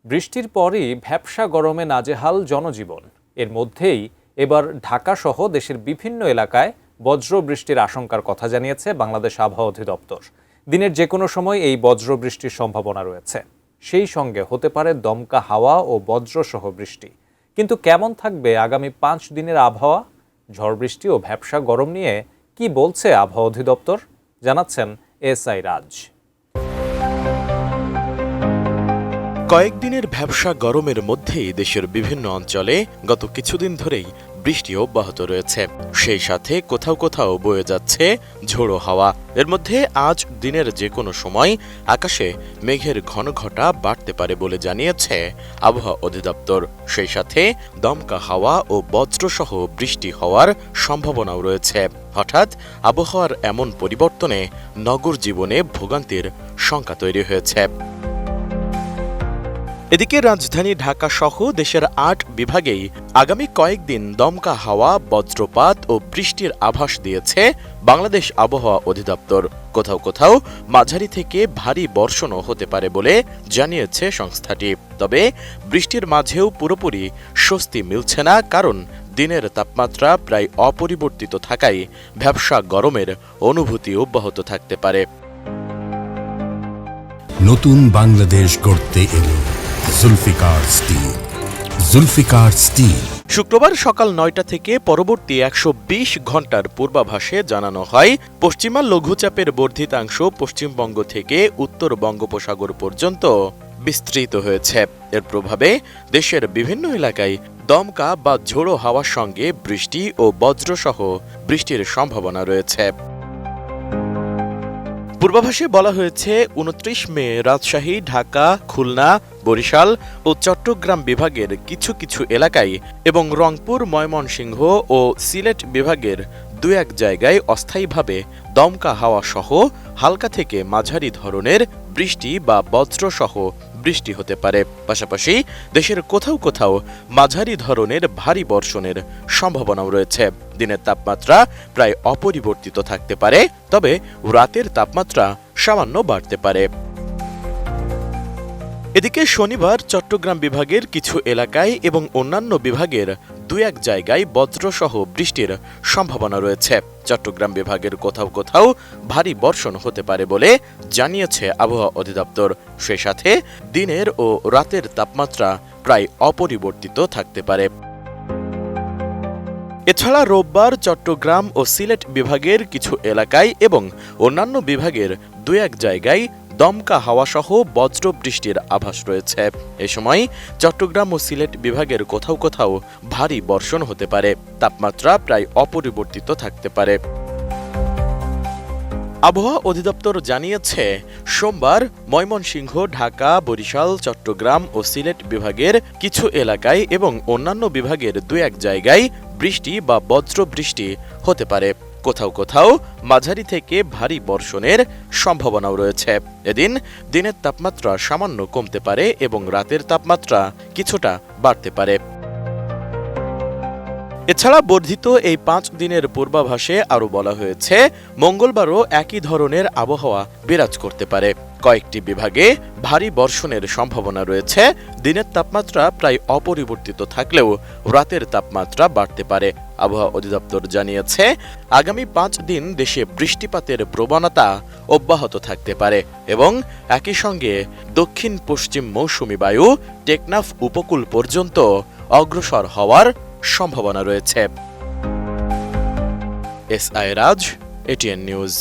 বৃষ্টির পরই ভ্যাপসা গরমে নাজেহাল জনজীবন। এর মধ্যেই এবার ঢাকাসহ দেশের বিভিন্ন এলাকায় বজ্র বৃষ্টির আশঙ্কার কথা জানিয়েছে বাংলাদেশ আবহাওয়া অধিদপ্তর। দিনের যে কোনো সময় এই বজ্র বৃষ্টির সম্ভাবনা রয়েছে। সেই সঙ্গে হতে পারে দমকা হাওয়া ও বজ্রসহ বৃষ্টি। কিন্তু কেমন থাকবে আগামী 5 দিনের আবহাওয়া? ঝড় বৃষ্টি ও ভ্যাপসা গরম নিয়ে কি বলছে আবহাওয়া অধিদপ্তর, জানাচ্ছেন এসআই রাজ। কয়েকদিনের ভ্যাপসা গরমের মধ্যেই দেশের বিভিন্ন অঞ্চলে গত কিছুদিন ধরেই বৃষ্টি অব্যাহত রয়েছে। সেই সাথে কোথাও কোথাও বয়ে যাচ্ছে ঝোড়ো হাওয়া। এর মধ্যে আজ দিনের যে কোনো সময় আকাশে মেঘের ঘনঘটা বাড়তে পারে বলে জানিয়েছে আবহাওয়া অধিদপ্তর। সেই সাথে দমকা হাওয়া ও বজ্রসহ বৃষ্টি হওয়ার সম্ভাবনাও রয়েছে। হঠাৎ আবহাওয়ার এমন পরিবর্তনে নগর জীবনে ভোগান্তির শঙ্কা তৈরি হয়েছে। এদিকে রাজধানী ঢাকা সহ দেশের 8 বিভাগেই আগামী কয়েকদিন দমকা হাওয়া, বজ্রপাত ও বৃষ্টির আভাস দিয়েছে বাংলাদেশ আবহাওয়া অধিদপ্তর। কোথাও কোথাও মাঝারি থেকে ভারী বর্ষণও হতে পারে বলে জানিয়েছে সংস্থাটি। তবে বৃষ্টির মাঝেও পুরোপুরি স্বস্তি মিলছে না, কারণ দিনের তাপমাত্রা প্রায় অপরিবর্তিত থাকায় ভ্যাপসা গরমের অনুভূতি অব্যাহত থাকতে পারে। নতুন বাংলাদেশ গড়তে এলো জুলফিকার স্টিল। জুলফিকার স্টিল। শুক্রবার সকাল 9টা থেকে পরবর্তী 120 ঘণ্টার পূর্বাভাসে জানানো হয়, পশ্চিমা লঘুচাপের বর্ধিতাংশ পশ্চিমবঙ্গ থেকে উত্তর বঙ্গোপসাগর পর্যন্ত বিস্তৃত হয়েছে। এর প্রভাবে দেশের বিভিন্ন এলাকায় দমকা বা ঝোড়ো হাওয়ার সঙ্গে বৃষ্টি ও বজ্রসহ বৃষ্টির সম্ভাবনা রয়েছে। পূর্বাভাসে বলা হয়েছে 29 মে রাজশাহী, ঢাকা, খুলনা, বরিশাল ও চট্টগ্রাম বিভাগের কিছু কিছু এলাকায় এবং রংপুর, ময়মনসিংহ ও সিলেট বিভাগের 2-1 জায়গায় অস্থায়ীভাবে দমকা হাওয়া সহ হালকা থেকে মাঝারি ধরনের বৃষ্টি বা বজ্রসহ বৃষ্টি হতে পারে। পাশাপাশি দেশের কোথাও কোথাও মাঝারি ধরনের ভারী বর্ষণের সম্ভাবনাও রয়েছে। দিনের তাপমাত্রা প্রায় অপরিবর্তিত থাকতে পারে, তবে রাতের তাপমাত্রা সামান্য বাড়তে পারে। এদিকে শনিবার চট্টগ্রাম বিভাগের কিছু এলাকায় এবং অন্যান্য বিভাগের 2-1 জায়গায় বজ্রসহ বৃষ্টির সম্ভাবনা রয়েছে। চট্টগ্রাম বিভাগের কোথাও কোথাও ভারী বর্ষণ হতে পারে বলে জানিয়েছে আবহাওয়া অধিদপ্তর। সেই সাথে দিনের ও রাতের তাপমাত্রা প্রায় অপরিবর্তিত থাকতে পারে। এছাড়া রোববার চট্টগ্রাম ও সিলেট বিভাগের কিছু এলাকায় এবং অন্যান্য বিভাগের 2-1 জায়গায় দমকা হাওয়াসহ বজ্র বৃষ্টির আভাস রয়েছে। এ সময় চট্টগ্রাম ও সিলেট বিভাগের কোথাও কোথাও ভারী বর্ষণ হতে পারে। তাপমাত্রা প্রায় অপরিবর্তিত থাকতে পারে। আবহাওয়া অধিদপ্তর জানিয়েছে, সোমবার ময়মনসিংহ, ঢাকা, বরিশাল, চট্টগ্রাম ও সিলেট বিভাগের কিছু এলাকায় এবং অন্যান্য বিভাগের 2-1 জায়গায় বৃষ্টি বা বজ্র বৃষ্টি হতে পারে। কোথাও কোথাও মাঝারি থেকে ভারী বর্ষণের সম্ভাবনাও রয়েছে। এদিন দিনের তাপমাত্রা সামান্য কমতে পারে এবং রাতের তাপমাত্রা কিছুটা বাড়তে পারে। এছাড়া বর্ধিত এই 5 দিনের পূর্বাভাসে আরও বলা হয়েছে, মঙ্গলবারও একই ধরনের আবহাওয়া বিরাজ করতে পারে। কয়েকটি বিভাগে ভারী বর্ষণের সম্ভাবনা রয়েছে। দিনের তাপমাত্রা প্রায় অপরিবর্তিত থাকলেও রাতের তাপমাত্রা বাড়তে পারে। আবহাওয়া অধিদপ্তর জানিয়েছে, আগামী 5 দিন দেশে বৃষ্টিপাতের প্রবণতা অব্যাহত থাকতে পারে এবং একই সঙ্গে দক্ষিণ পশ্চিম মৌসুমী বায়ু টেকনাফ উপকূল পর্যন্ত অগ্রসর হওয়ার সম্ভাবনা রয়েছে। এসআই রাজ, এটিএন নিউজ।